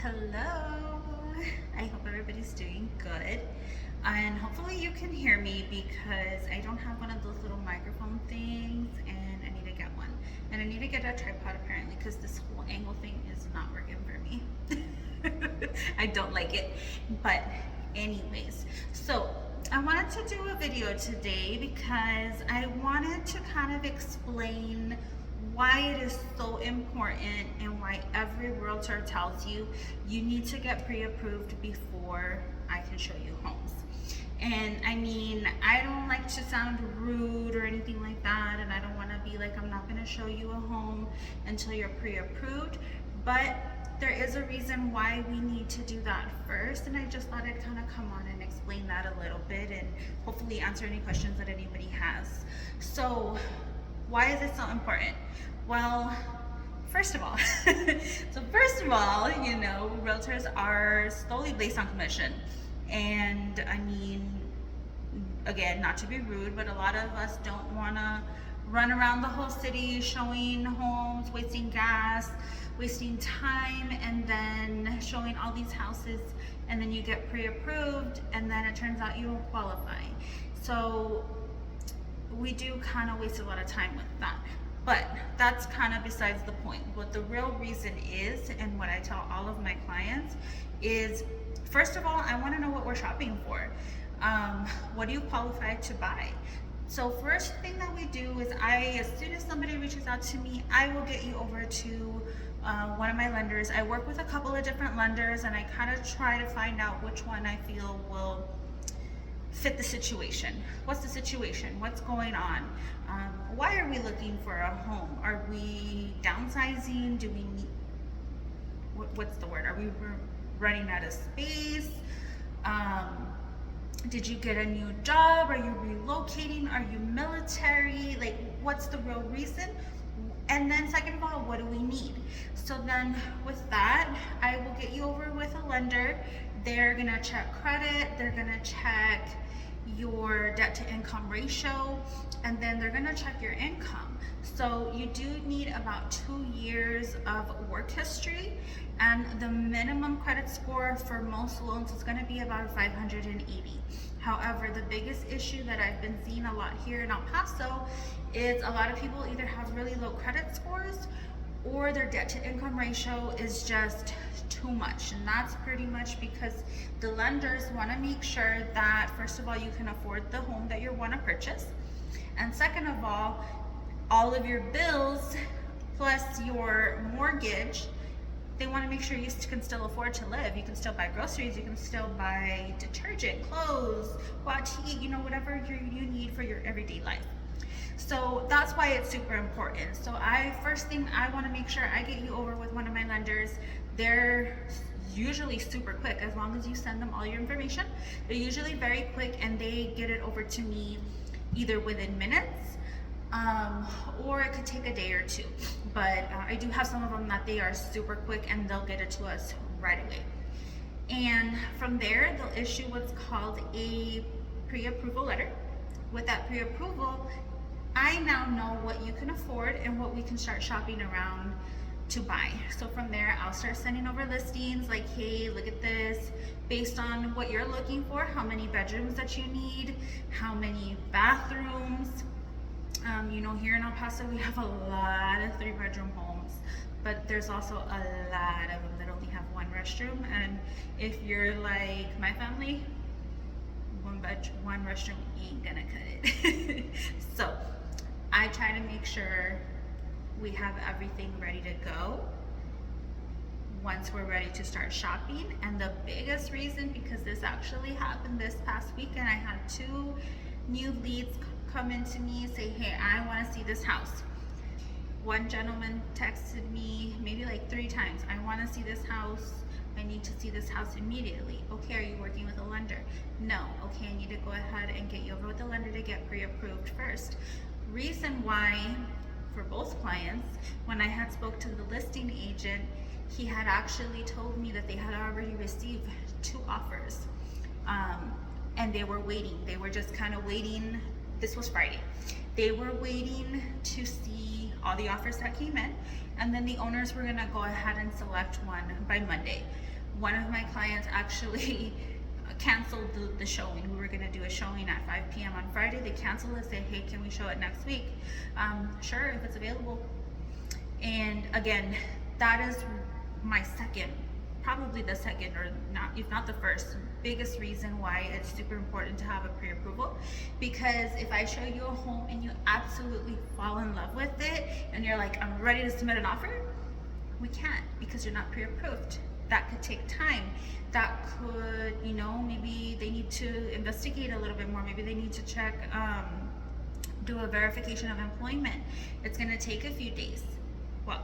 Hello. I hope everybody's doing good. And hopefully you can hear me because I don't have one of those little microphone things and I need to get one. And I need to get a tripod apparently because this whole angle thing is not working for me. I don't like it. But anyways, so I wanted to do a video today because I wanted to kind of explain why it is so important and why every realtor tells you you need to get pre-approved before I can show you homes. And I mean, I don't like to sound rude or anything like that, and I don't want to be like, I'm not going to show you a home until you're pre-approved, but there is a reason why we need to do that first, and I just thought I'd kind of come on and explain that a little bit and hopefully answer any questions that anybody has. So why is it so important? Well, first of all, you know, realtors are solely based on commission. And I mean, again, not to be rude, but a lot of us don't want to run around the whole city showing homes, wasting gas, wasting time, and then showing all these houses, and then you get pre-approved, and then it turns out you don't qualify. So we do kind of waste a lot of time with that. But that's kind of besides the point. What the real reason is, and what I tell all of my clients is, first of all, I want to know what we're shopping for. What do you qualify to buy? So first thing that we do is as soon as somebody reaches out to me, I will get you over to one of my lenders. I work with a couple of different lenders, and I kind of try to find out which one I feel will fit the situation. What's the situation? What's going on? Why are we looking for a home? Are we downsizing? Do we need, what's the word? Are we running out of space? Did you get a new job? Are you relocating? Are you military? Like, what's the real reason? And then second of all, what do we need? So then with that, I will get you over with a lender. They're gonna check credit, they're gonna check your debt to income ratio, and then they're gonna check your income. So you do need about 2 years of work history, and the minimum credit score for most loans is gonna be about 580. However, the biggest issue that I've been seeing a lot here in El Paso is a lot of people either have really low credit scores or their debt to income ratio is just too much. And that's pretty much because the lenders want to make sure that first of all you can afford the home that you want to purchase, and second of all of your bills plus your mortgage, they want to make sure you can still afford to live. You can still buy groceries, you can still buy detergent, clothes, go out to eat, you know, whatever you need for your everyday life. So that's why it's super important. So first thing I want to make sure I get you over with one of my lenders. They're usually super quick as long as you send them all your information. They're usually very quick, and they get it over to me either within minutes or it could take a day or two. But I do have some of them that they are super quick and they'll get it to us right away. And from there, they'll issue what's called a pre-approval letter. With that pre-approval, I now know what you can afford and what we can start shopping around to buy. So from there, I'll start sending over listings like, hey, look at this, based on what you're looking for, how many bedrooms that you need, how many bathrooms. You know, here in El Paso, we have a lot of 3-bedroom homes, but there's also a lot of them that only have 1 restroom. And if you're like my family, one restroom ain't gonna cut it. So I try to make sure we have everything ready to go once we're ready to start shopping. And the biggest reason, because this actually happened this past weekend, I had 2 new leads come into me and say, hey, I want to see this house. One gentleman texted me maybe like 3 times, I want to see this house, I need to see this house immediately. Okay, are you working with a lender? No. Okay, I need to go ahead and get you over with the lender to get pre-approved first. Reason why, for both clients, when I had spoke to the listing agent, he had actually told me that they had already received 2 offers, and they were waiting. They were just kind of waiting. This was Friday. They were waiting to see all the offers that came in, and then the owners were gonna go ahead and select one by Monday. One of my clients actually canceled the showing. We were gonna do a showing at 5 p.m. on Friday. They canceled it, said, hey, can we show it next week? Sure, if it's available. And again, that is my second, probably the second, or not, if not the first, biggest reason why it's super important to have a pre-approval. Because if I show you a home and you absolutely fall in love with it and you're like, I'm ready to submit an offer, we can't, because you're not pre-approved. That could take time. That could, you know, maybe they need to investigate a little bit more. Maybe they need to check, do a verification of employment. It's gonna take a few days. Well,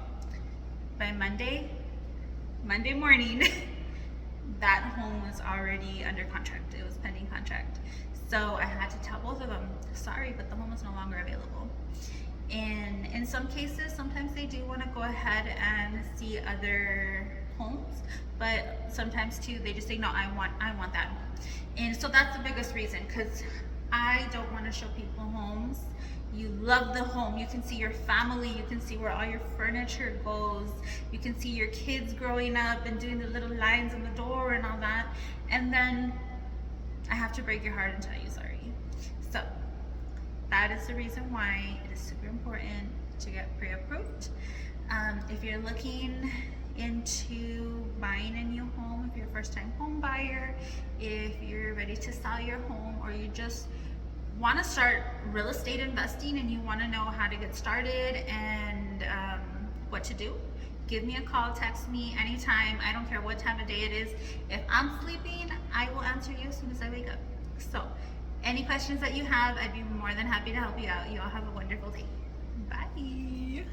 by Monday morning, that home was already under contract. It was pending contract. So I had to tell both of them, sorry, but the home is no longer available. And in some cases, sometimes they do want to go ahead and see other homes, but sometimes too, they just say, no, I want that home. And so that's the biggest reason, because I don't want to show people homes. You love the home, you can see your family, you can see where all your furniture goes, you can see your kids growing up and doing the little lines on the door and all that, and then I have to break your heart and tell you sorry. So that is the reason why it is super important to get pre-approved. If you're looking into buying a new home, if you're a first-time home buyer, if you're ready to sell your home, or you just want to start real estate investing and you want to know how to get started and what to do, give me a call, text me anytime. I don't care what time of day it is. If I'm sleeping, I will answer you as soon as I wake up. So any questions that you have, I'd be more than happy to help you out. You all have a wonderful day. Bye.